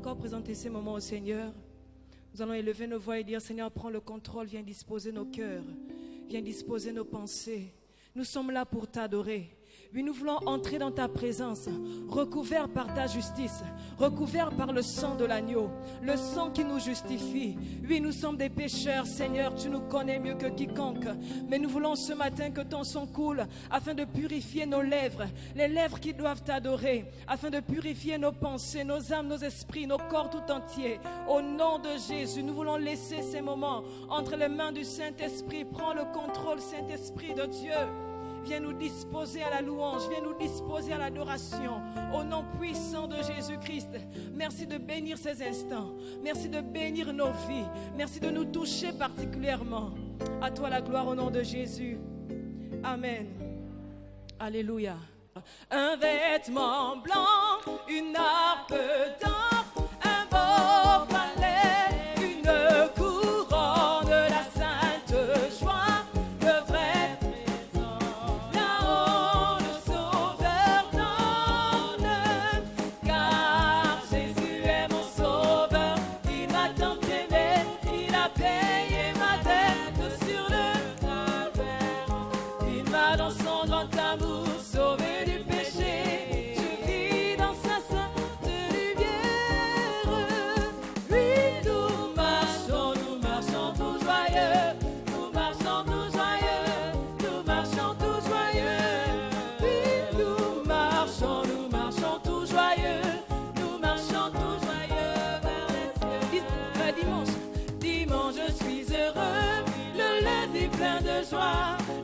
encore présenter ces moments au Seigneur. Nous allons élever nos voix et dire, Seigneur, prends le contrôle, viens disposer nos cœurs, viens disposer nos pensées. Nous sommes là pour t'adorer. Oui, nous voulons entrer dans ta présence, recouverts par ta justice, recouverts par le sang de l'agneau, le sang qui nous justifie. Oui, nous sommes des pécheurs, Seigneur, tu nous connais mieux que quiconque. Mais nous voulons ce matin que ton sang coule afin de purifier nos lèvres, les lèvres qui doivent t'adorer, afin de purifier nos pensées, nos âmes, nos esprits, nos corps tout entiers. Au nom de Jésus, nous voulons laisser ces moments entre les mains du Saint-Esprit. Prends le contrôle, Saint-Esprit de Dieu. Viens nous disposer à la louange, viens nous disposer à l'adoration. Au nom puissant de Jésus-Christ, merci de bénir ces instants. Merci de bénir nos vies. Merci de nous toucher particulièrement. À toi la gloire au nom de Jésus. Amen. Alléluia. Un vêtement blanc, une harpe d'or, un beau palais, une couronne, la sainte joie.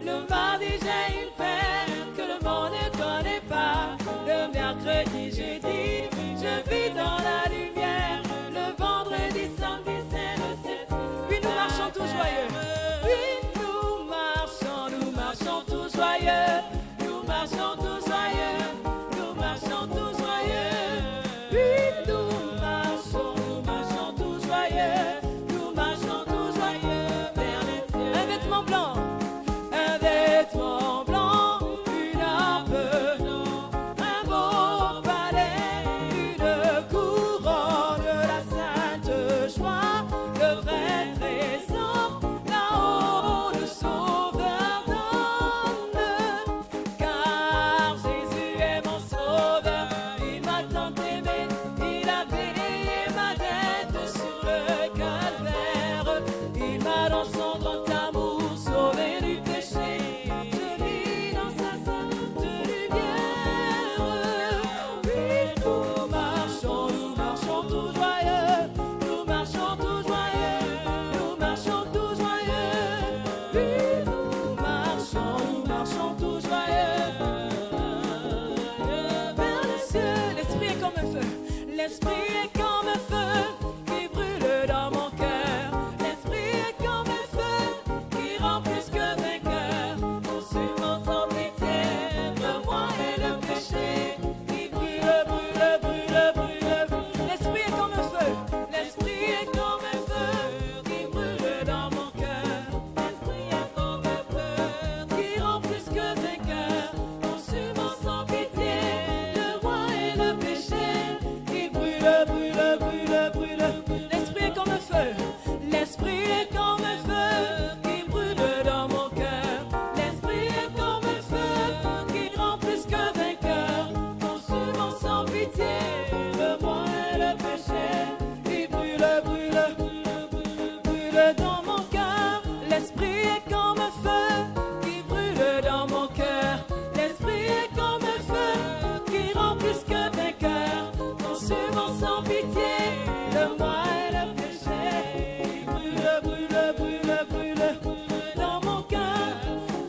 Le mardi j'ai une peine que le monde ne connaît pas. Le mercredi, jeudi, je vis dans la lumière. Le vendredi, samedi, c'est le 7. Puis nous marchons tous joyeux. Puis nous marchons tous joyeux. Nous marchons tous joyeux. Nous marchons tous joyeux. Puis nous marchons tous joyeux. Nous marchons tous joyeux vers les cieux. Un vêtement blanc. Vêtements blancs, une harpe, un beau palais, une couronne, la sainte joie, le vrai trésor, là-haut le Sauveur donne. Car Jésus est mon Sauveur, il m'a tant aimé, il a payé ma dette sur le calvaire, il m'a dans son grand amour sauvé du péché. L'esprit est comme un feu qui brûle dans mon cœur. L'esprit est comme un feu qui rend plus que vainqueur. Consumant sans pitié le moi et le péché qui brûle, brûle, brûle, brûle, brûle. L'esprit est comme un feu. L'esprit est comme un feu qui brûle dans mon cœur. L'esprit est comme un feu qui rend plus que vainqueur. Consumant sans pitié le moi et le péché. Brûle, brûle, brûle. L'esprit est comme un feu. L'esprit est comme un feu qui brûle dans mon cœur. L'esprit est comme un feu qui rend plus que vainqueur. Consumant sans pitié le moi et le péché. Qui brûle, brûle, brûle, brûle, brûle dans mon cœur. L'esprit est comme un feu qui brûle dans mon cœur. L'esprit est comme un feu qui rend plus que vainqueur. Consumant sans pitié le moi et le péché. Brûle, brûle, brûle, brûle, brûle dans mon cœur.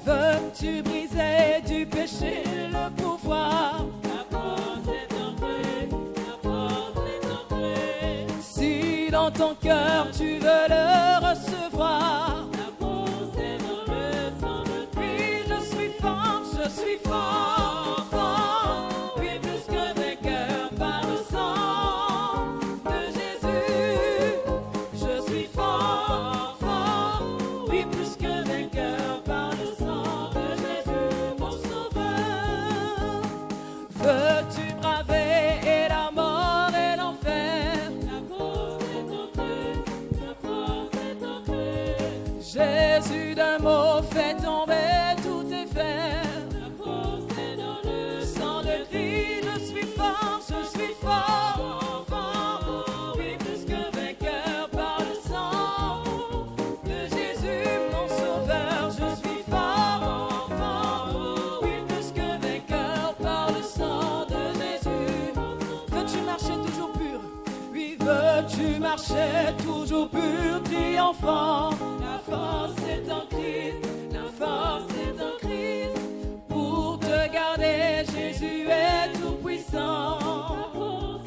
Veux-tu briser du péché le pouvoir? La force est entrée, la force est entrée. Si dans ton cœur tu veux le recevoir, la force est dans le sang de Christ. Oui, je suis fort, je suis fort, fort. Oui, plus que vainqueur par le sang de Jésus. Je suis fort, fort. Oui, plus que vainqueur par le sang de Jésus, mon sauveur. Veux-tu braver et la mort et l'enfer? Jésus d'un mot fait tomber tous tes fers. La force est dans le Sang de Christ, je suis fort, fort. Oui, plus que vainqueur par le sang de Jésus, mon sauveur. Je suis fort. Oui, plus que vainqueur par le sang de Jésus. Veux-tu marcher toujours pur? Oui, veux-tu marcher toujours pur, triomphant? La force est en Christ, la force est en Christ. Pour te garder, Jésus est tout puissant. Oh,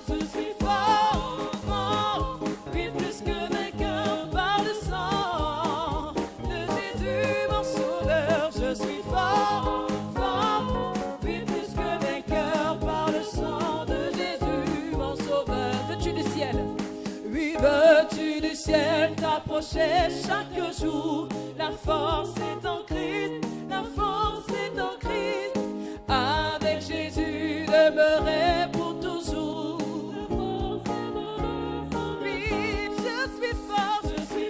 je suis fort. Oui, plus que vainqueur par le sang de Jésus, mon sauveur. Je suis fort. Oui, plus que vainqueur par le sang de Jésus, mon sauveur. Veux-tu du ciel? Oui, veux-tu du ciel t'approcher chaque jour? La force est en Christ, la force est en Christ. Avec Jésus, demeurer pour toujours. Oui, je suis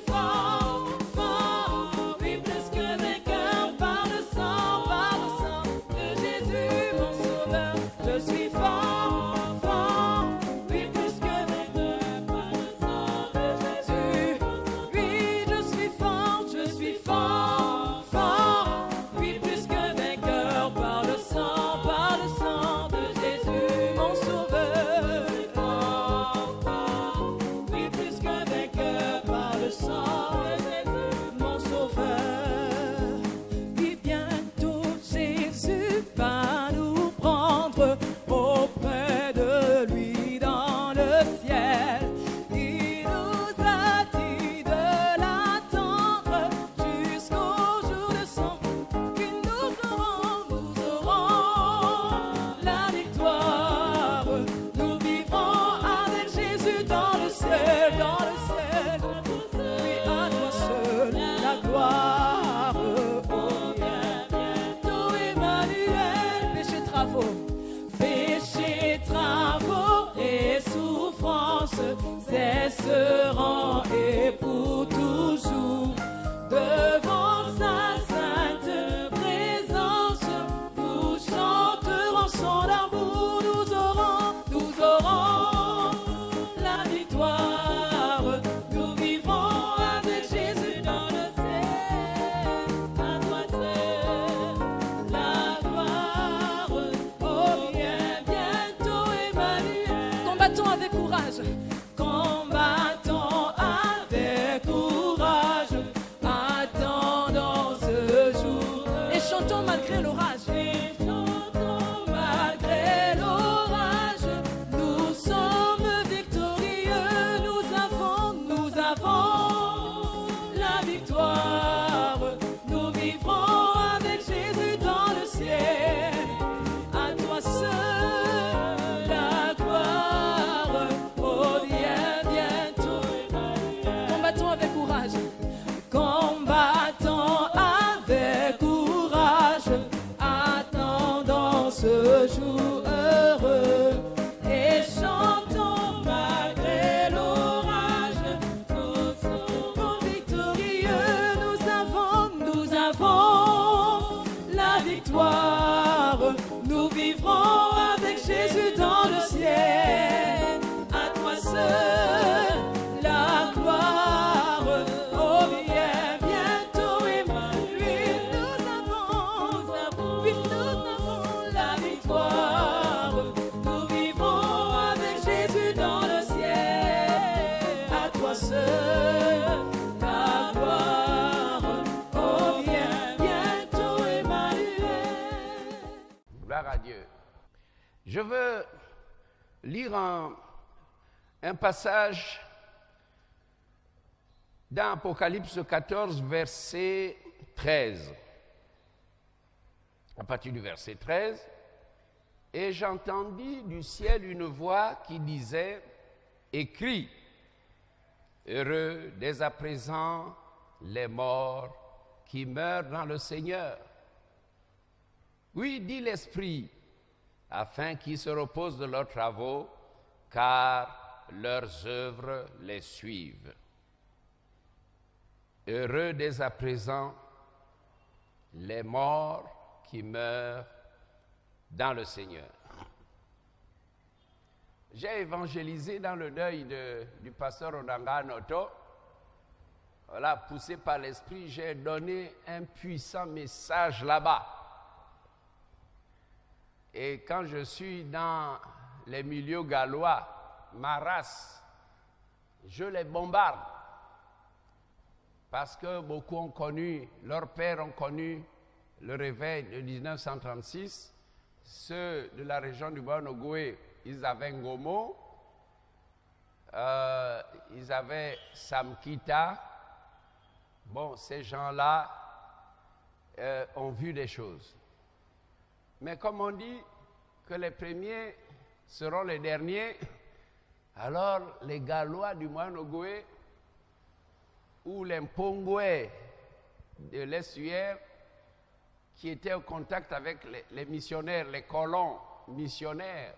fort. Oui, plus que vainqueur par le sang de Jésus, mon sauveur. Je suis fort. Oui, plus que vainqueur par le sang de Jésus. Oui, je suis fort. Oui, plus que vainqueur par le sang de Jésus, mon sauveur. Oui, plus que vainqueur par le sang de Jésus, mon sauveur. Oui, bientôt Jésus va nous prendre auprès de lui dans le ciel. Il nous a dit de l'attendre jusqu'au jour de son que nous aurons la victoire. Nous vivrons avec Jésus dans le ciel. Oui, à toi seul la gloire. Oh, bientôt Emmanuel. Péché, travaux et souffrances cesseront et pour toujours. Devant sa sainte présence, nous chanterons son amour. Nous aurons la victoire. Nous vivrons avec Jésus dans le ciel. À toi seul la gloire. Oh, bientôt Emmanuel. Combattons avec courage. Attendons ce jour et chantons malgré l'orage. Nous sommes victorieux. Nous avons la victoire. Nous vivrons avec Jésus dans le ciel. À toi seul la gloire. Oh, bientôt. Combattons avec courage. Attendons ce jour heureux et chantons malgré l'orage. Nous sommes victorieux. Nous avons la victoire. Nous vivrons avec Jésus dans le ciel. À toi seul la gloire. Oh, bientôt Emmanuel. Nous avons la victoire. Nous vivrons avec Jésus dans le ciel. À toi seul la gloire. Oh, bientôt Emmanuel. Gloire à Dieu. Je veux lire un passage dans Apocalypse 14, verset 13. À partir du verset 13, et j'entendis du ciel une voix qui disait, écrit, heureux dès à présent les morts qui meurent dans le Seigneur. Oui, dit l'Esprit, afin qu'ils se reposent de leurs travaux, car leurs œuvres les suivent. Heureux dès à présent les morts qui meurent dans le Seigneur. J'ai évangélisé dans le deuil du pasteur Onanga Noto. Voilà, poussé par l'Esprit, j'ai donné un puissant message là-bas. Et quand je suis dans les milieux gallois, ma race, je les bombarde. Parce que beaucoup ont connu, leurs pères ont connu le réveil de 1936. Ceux de la région du Bas-Nogoué, ils avaient Ngomo, ils avaient Samkita. Bon, ces gens-là ont vu des choses. Mais comme on dit que les premiers seront les derniers, alors les Gallois du Bas-Nogoué ou les Mpongoué de l'estuaire qui étaient en contact avec les missionnaires, les colons missionnaires,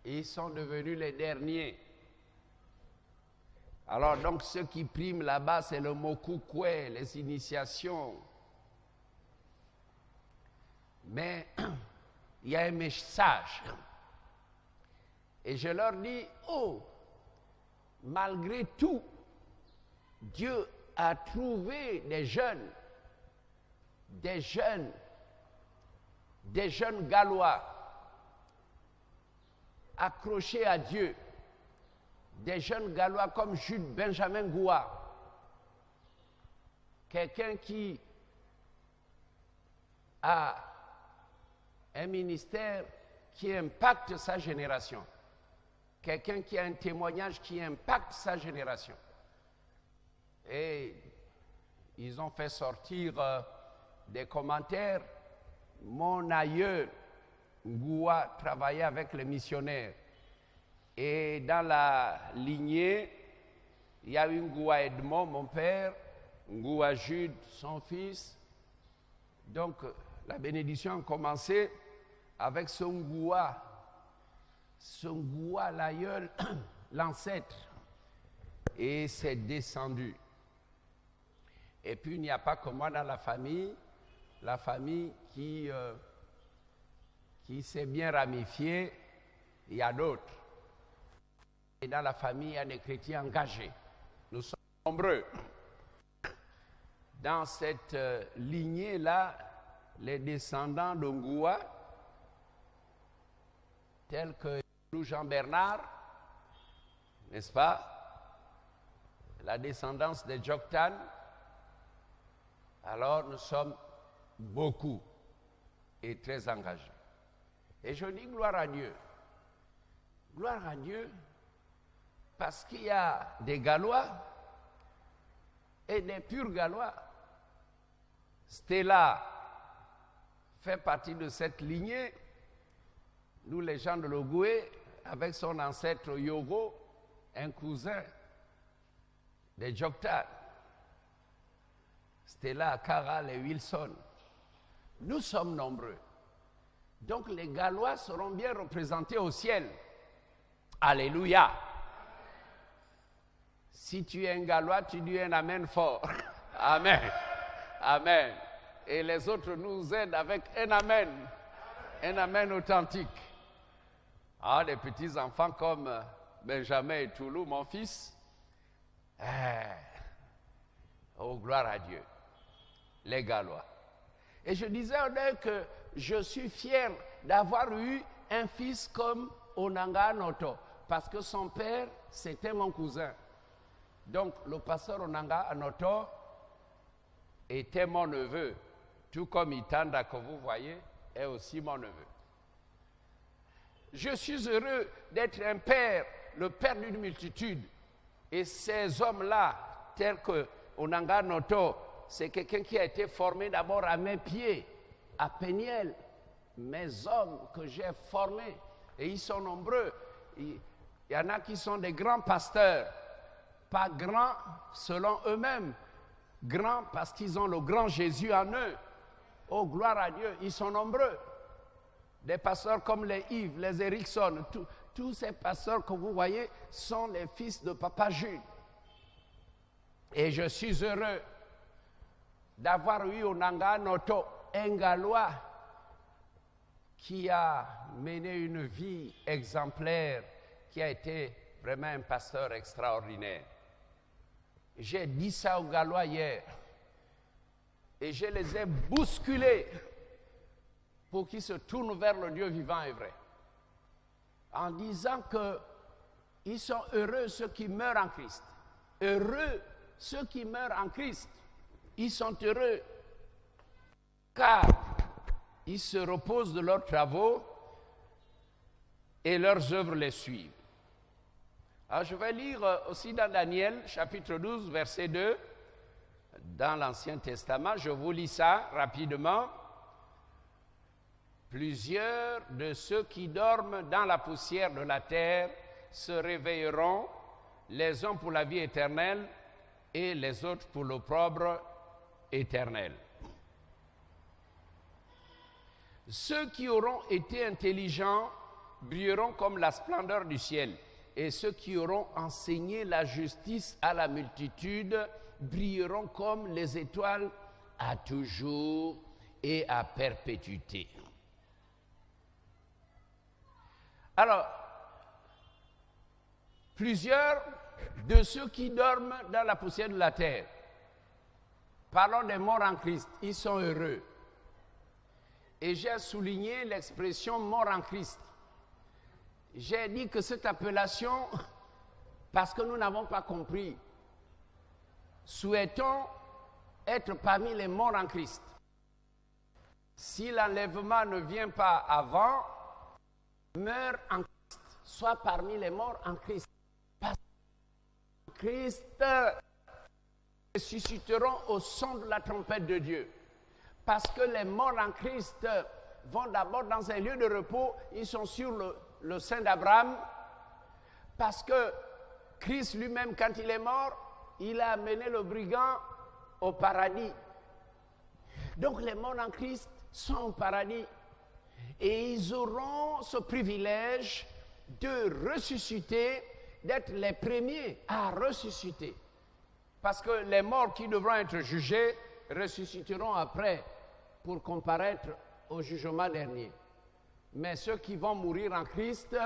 ils sont devenus les derniers. Alors donc ceux qui priment là-bas, c'est le Mokukwe, les initiations. Mais il y a un message. Et je leur dis, oh, malgré tout, Dieu a trouvé des jeunes Gallois accrochés à Dieu, des jeunes Gallois comme Jude Benjamin Goua, quelqu'un qui a un ministère qui impacte sa génération, quelqu'un qui a un témoignage qui impacte sa génération. Et ils ont fait sortir des commentaires. Mon aïeul Ngoua travaillait avec les missionnaires. Et dans la lignée, il y a eu Ngoua Edmond, mon père, Ngoua Jude, son fils. Donc, la bénédiction a commencé avec son Ngoua, l'aïeul, l'ancêtre. Et c'est descendu. Et puis, il n'y a pas que moi dans la famille qui s'est bien ramifiée, il y a d'autres. Et dans la famille, il y a des chrétiens engagés. Nous sommes nombreux. Dans cette lignée-là, les descendants de Ngoua, tels que Jean Bernard, n'est-ce pas? La descendance de Joktan. Alors nous sommes beaucoup et très engagés. Et je dis gloire à Dieu. Gloire à Dieu parce qu'il y a des Gallois et des purs Gallois. Stella fait partie de cette lignée. Nous, les gens de Logoué, avec son ancêtre Yogo, un cousin des Joktan. Stella, Caral et Wilson. Nous sommes nombreux. Donc les Gallois seront bien représentés au ciel. Alléluia. Si tu es un Gallois, tu dis un amen fort. Amen. Amen. Et les autres nous aident avec un amen. Un amen authentique. Ah, des petits enfants comme Benjamin et Toulou, mon fils. Oh, gloire à Dieu. Les Gallois. Et je disais au deuil que je suis fier d'avoir eu un fils comme Onanga Noto, parce que son père, c'était mon cousin. Donc, le pasteur Onanga Noto était mon neveu, tout comme Itanda, que vous voyez, est aussi mon neveu. Je suis heureux d'être un père, le père d'une multitude. Et ces hommes-là, tels que Onanga Noto, c'est quelqu'un qui a été formé d'abord à mes pieds, à Péniel. Mes hommes que j'ai formés, et ils sont nombreux. Il y en a qui sont des grands pasteurs, pas grands selon eux-mêmes, grands parce qu'ils ont le grand Jésus en eux. Oh, gloire à Dieu, ils sont nombreux. Des pasteurs comme les Yves, les Erickson, tous ces pasteurs que vous voyez sont les fils de Papa Jules. Et je suis heureux d'avoir eu au Nanganoto un Gallois qui a mené une vie exemplaire, qui a été vraiment un pasteur extraordinaire. J'ai dit ça aux Gallois hier et je les ai bousculés pour qu'ils se tournent vers le Dieu vivant et vrai, en disant qu'ils sont heureux ceux qui meurent en Christ. Heureux ceux qui meurent en Christ. Ils sont heureux car ils se reposent de leurs travaux et leurs œuvres les suivent. Alors je vais lire aussi dans Daniel, chapitre 12, verset 2, dans l'Ancien Testament. Je vous lis ça rapidement. Plusieurs de ceux qui dorment dans la poussière de la terre se réveilleront, les uns pour la vie éternelle et les autres pour l'opprobre éternel. Ceux qui auront été intelligents brilleront comme la splendeur du ciel, et ceux qui auront enseigné la justice à la multitude brilleront comme les étoiles à toujours et à perpétuité. Alors, plusieurs de ceux qui dorment dans la poussière de la terre, parlons des morts en Christ, ils sont heureux. Et j'ai souligné l'expression mort en Christ. J'ai dit que cette appellation, parce que nous n'avons pas compris, souhaitons être parmi les morts en Christ. Si l'enlèvement ne vient pas avant, meurt en Christ, soit parmi les morts en Christ. Parce que Christ ressusciteront au son de la trompette de Dieu. Parce que les morts en Christ vont d'abord dans un lieu de repos, ils sont sur le sein d'Abraham, parce que Christ lui-même, quand il est mort, il a amené le brigand au paradis. Donc les morts en Christ sont au paradis. Et ils auront ce privilège de ressusciter, d'être les premiers à ressusciter. Parce que les morts qui devront être jugés ressusciteront après pour comparaître au jugement dernier. Mais ceux qui vont mourir en Christ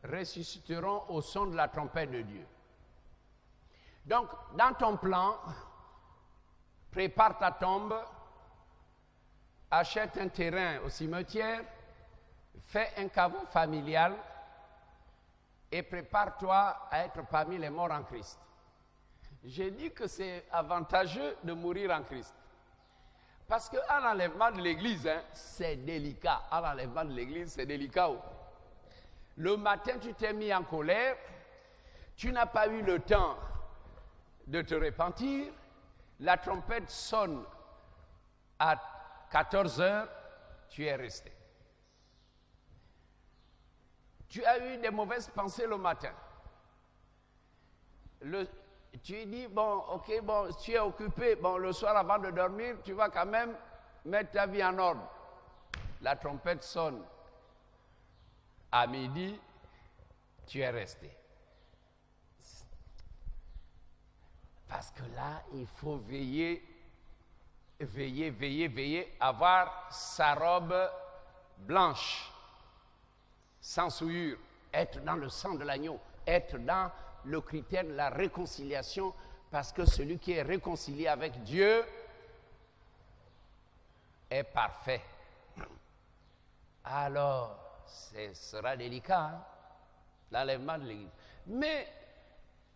ressusciteront au son de la trompette de Dieu. Donc, dans ton plan, prépare ta tombe, achète un terrain au cimetière, fais un caveau familial et prépare-toi à être parmi les morts en Christ. J'ai dit que c'est avantageux de mourir en Christ. Parce qu'à l'enlèvement de l'Église, c'est délicat. À l'enlèvement de l'Église, c'est délicat. Le matin, tu t'es mis en colère, tu n'as pas eu le temps de te repentir, la trompette sonne à 14 heures, tu es resté. Tu as eu des mauvaises pensées le matin. Tu dis, bon, ok, bon, tu es occupé, bon, le soir avant de dormir, tu vas quand même mettre ta vie en ordre. La trompette sonne. À midi, tu es resté. Parce que là, il faut veiller, avoir sa robe blanche, sans souillure, être dans le sang de l'agneau, être dans le critère de la réconciliation, parce que celui qui est réconcilié avec Dieu est parfait. Alors, ce sera délicat, l'enlèvement de l'Église. Mais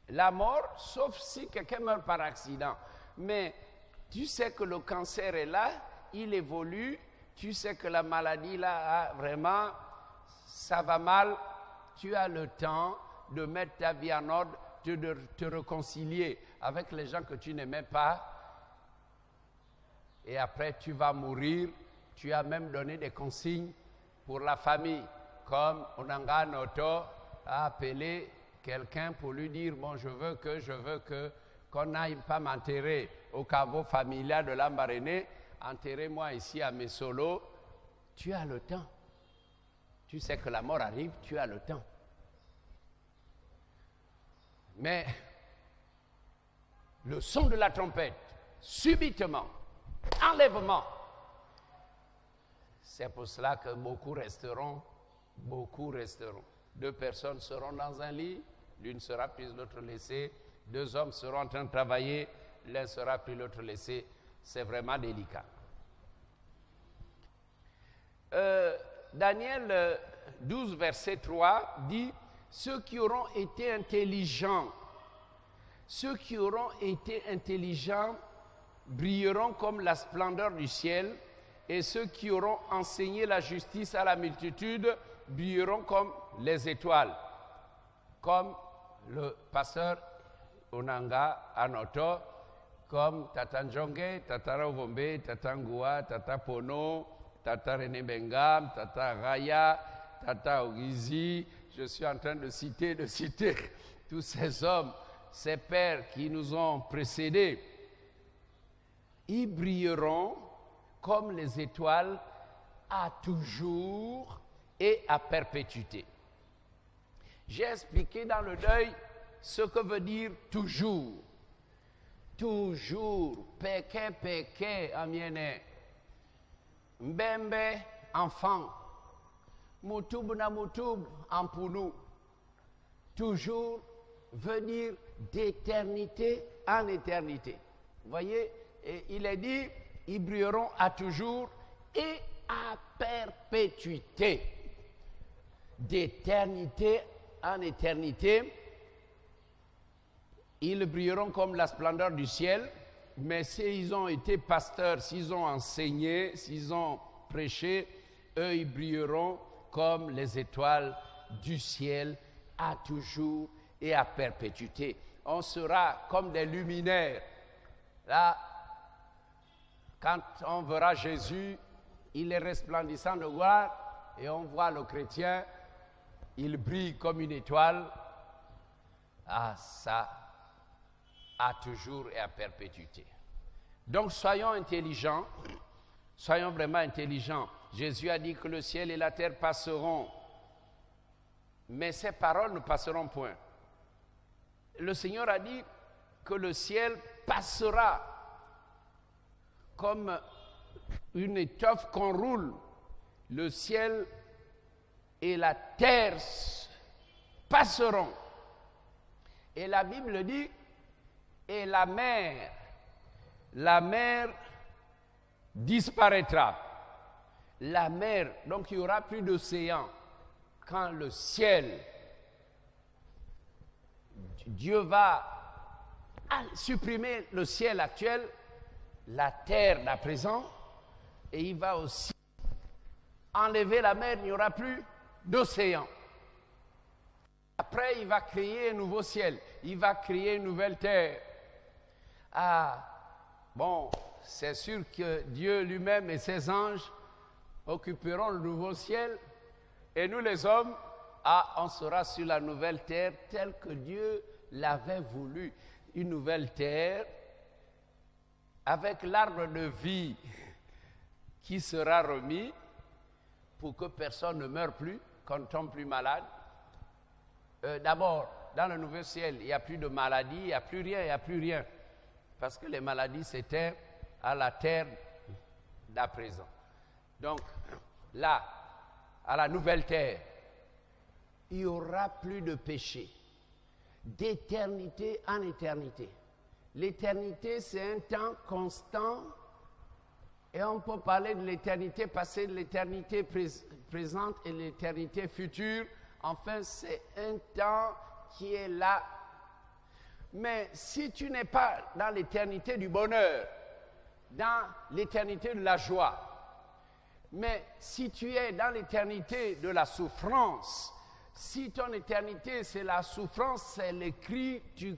la mort, sauf si quelqu'un meurt par accident. Mais tu sais que le cancer est là, il évolue, tu sais que la maladie là, vraiment, ça va mal, tu as le temps de mettre ta vie en ordre, de te réconcilier avec les gens que tu n'aimais pas. Et après, tu vas mourir. Tu as même donné des consignes pour la famille, comme Onanga Noto a appelé quelqu'un pour lui dire, bon, je veux que, qu'on n'aille pas m'enterrer au caveau familial de Lambaréné, enterrez-moi ici à Mesolo. Tu as le temps. Tu sais que la mort arrive, tu as le temps. Mais le son de la trompette, subitement, enlèvement. C'est pour cela que beaucoup resteront. 2 personnes seront dans un lit, l'une sera prise, l'autre laissée. 2 hommes seront en train de travailler, l'un sera pris, l'autre laissé. C'est vraiment délicat. Daniel 12, verset 3 dit « Ceux qui auront été intelligents, brilleront comme la splendeur du ciel, et ceux qui auront enseigné la justice à la multitude brilleront comme les étoiles. » Comme le pasteur Onanga Anoto, comme Tata Njonge, Tata Rovombe, Tata Ngoua, Tata Pono, Tata René Bengam, Tata Raya, Tata Ogizi. Je suis en train de citer tous ces hommes, ces pères qui nous ont précédés. Ils brilleront comme les étoiles à toujours et à perpétuité. J'ai expliqué dans le deuil ce que veut dire toujours. Toujours, peke, amiene. Mbembe, enfant. Moutub na moutub, ampounou. Toujours veut dire d'éternité en éternité. Vous voyez, et il est dit, ils brilleront à toujours et à perpétuité. D'éternité en éternité, ils brilleront comme la splendeur du ciel, mais s'ils ont été pasteurs, s'ils ont enseigné, s'ils ont prêché, eux, ils brilleront comme les étoiles du ciel à toujours et à perpétuité. On sera comme des luminaires. Là, quand on verra Jésus, il est resplendissant de gloire, et on voit le chrétien, il brille comme une étoile. Ah, ça, à toujours et à perpétuité. Donc, soyons intelligents, soyons vraiment intelligents. Jésus a dit que le ciel et la terre passeront, mais ses paroles ne passeront point. Le Seigneur a dit que le ciel passera comme une étoffe qu'on roule. Le ciel et la terre passeront. Et la Bible dit, et la mer disparaîtra. La mer, donc il n'y aura plus d'océan. Quand le ciel, Dieu va supprimer le ciel actuel, la terre d'à présent, et il va aussi enlever la mer, il n'y aura plus d'océan. Après, il va créer un nouveau ciel, il va créer une nouvelle terre. Ah, bon, c'est sûr que Dieu lui-même et ses anges occuperont le nouveau ciel, et nous les hommes, on sera sur la nouvelle terre telle que Dieu l'avait voulu. Une nouvelle terre avec l'arbre de vie qui sera remis pour que personne ne meure plus, qu'on ne tombe plus malade. D'abord, dans le nouveau ciel, il n'y a plus de maladie, il n'y a plus rien. Parce que les maladies, c'était à la terre d'à présent. Donc, là, à la nouvelle terre, il n'y aura plus de péché. D'éternité en éternité. L'éternité, c'est un temps constant. Et on peut parler de l'éternité passée, de l'éternité présente et de l'éternité future. Enfin, c'est un temps qui est là. Mais si tu n'es pas dans l'éternité du bonheur, dans l'éternité de la joie, mais si tu es dans l'éternité de la souffrance, si ton éternité c'est la souffrance, c'est le cri, tu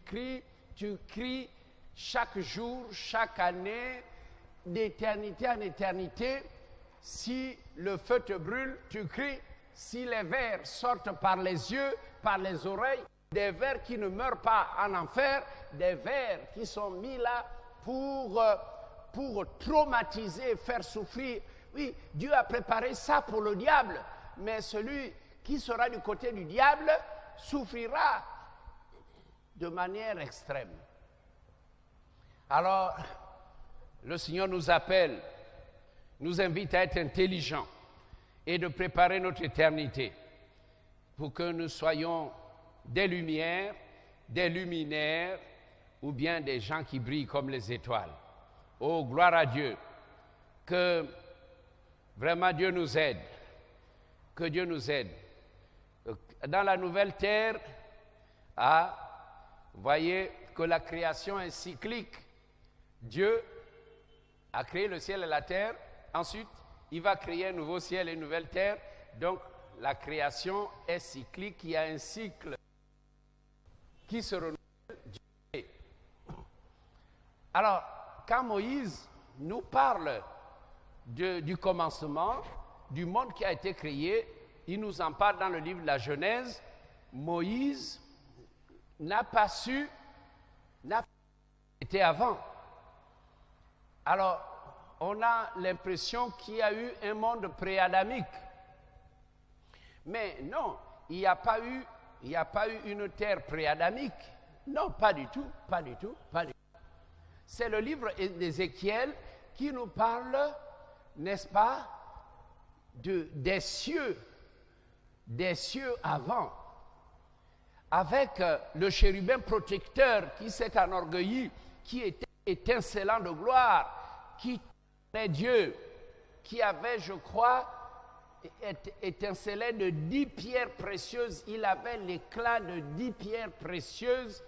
cries chaque jour, chaque année, d'éternité en éternité. Si le feu te brûle, tu cries. Si les vers sortent par les yeux, par les oreilles, des vers qui ne meurent pas en enfer, des vers qui sont mis là pour traumatiser, faire souffrir. Oui, Dieu a préparé ça pour le diable, mais celui qui sera du côté du diable souffrira de manière extrême. Alors, le Seigneur nous appelle, nous invite à être intelligents et de préparer notre éternité pour que nous soyons des lumières, des luminaires ou bien des gens qui brillent comme les étoiles. Oh, gloire à Dieu, que vraiment Dieu nous aide, que Dieu nous aide. Dans la nouvelle terre, vous voyez que la création est cyclique. Dieu a créé le ciel et la terre, ensuite il va créer un nouveau ciel et une nouvelle terre. Donc la création est cyclique, il y a un cycle qui se renouvelle. Alors, quand Moïse nous parle du commencement, du monde qui a été créé, il nous en parle dans le livre de la Genèse. Moïse n'a pas été avant. Alors, on a l'impression qu'il y a eu un monde pré-adamique. Mais non, il n'y a pas eu une terre pré-adamique. Non, pas du tout. C'est le livre d'Ézéchiel qui nous parle, n'est-ce pas, des cieux avant, avec le chérubin protecteur qui s'est enorgueilli, qui était étincelant de gloire, qui est Dieu, qui avait, je crois, étincelait de 10 pierres précieuses. Il avait l'éclat de 10 pierres précieuses.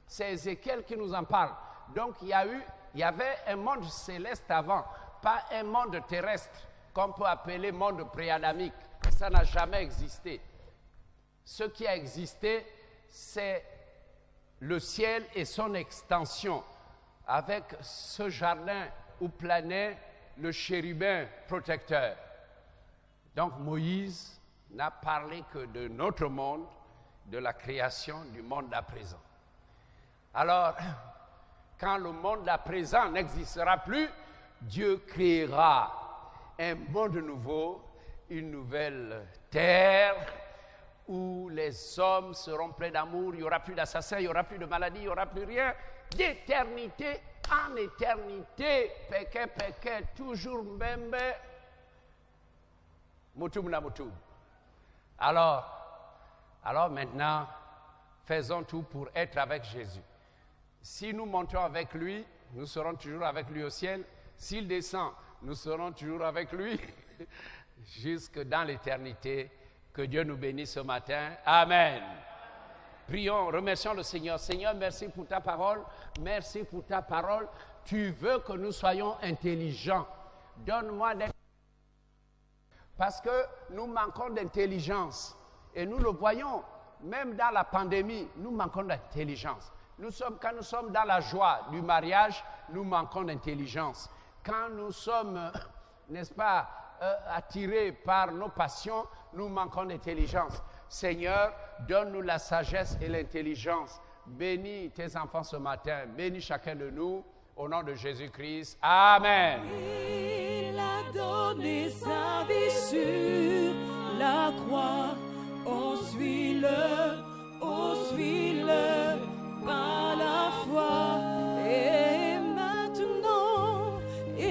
C'est Ézéchiel qui nous en parle. Donc, il y avait un monde céleste avant, pas un monde terrestre, qu'on peut appeler monde pré-adamique. Ça n'a jamais existé. Ce qui a existé, c'est le ciel et son extension, avec ce jardin où planait le chérubin protecteur. Donc Moïse n'a parlé que de notre monde, de la création du monde à présent. Alors, quand le monde à présent n'existera plus, Dieu créera un monde nouveau, une nouvelle terre, où les hommes seront pleins d'amour, il n'y aura plus d'assassins, il n'y aura plus de maladies, il n'y aura plus rien. D'éternité en éternité, péké, toujours mbembe, moutoum na moutoum. Alors maintenant, faisons tout pour être avec Jésus. Si nous montons avec lui, nous serons toujours avec lui au ciel. S'il descend, nous serons toujours avec lui jusque dans l'éternité. Que Dieu nous bénisse ce matin. Amen. Prions, remercions le Seigneur. Seigneur, merci pour ta parole. Merci pour ta parole. Tu veux que nous soyons intelligents. Donne-moi d'être... Parce que nous manquons d'intelligence. Et nous le voyons, même dans la pandémie, nous manquons d'intelligence. Quand nous sommes dans la joie du mariage, nous manquons d'intelligence. Quand nous sommes, n'est-ce pas, attirés par nos passions, nous manquons d'intelligence. Seigneur, donne-nous la sagesse et l'intelligence. Bénis tes enfants ce matin. Bénis chacun de nous. Au nom de Jésus-Christ. Amen. Il a donné sa vie sur la croix. On suit-le par la foi. Et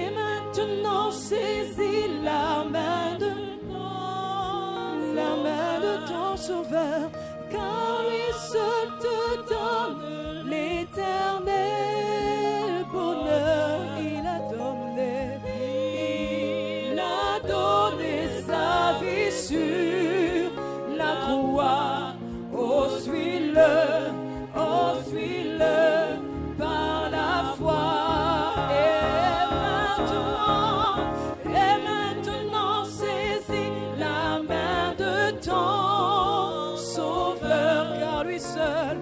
maintenant, saisis la main de ton Sauveur, car lui seul te donne l'éternel bonheur. Il a donné sa vie sur la croix. Oh, suis-le par la foi. Et maintenant, saisis la main de ton Sauveur, car lui seul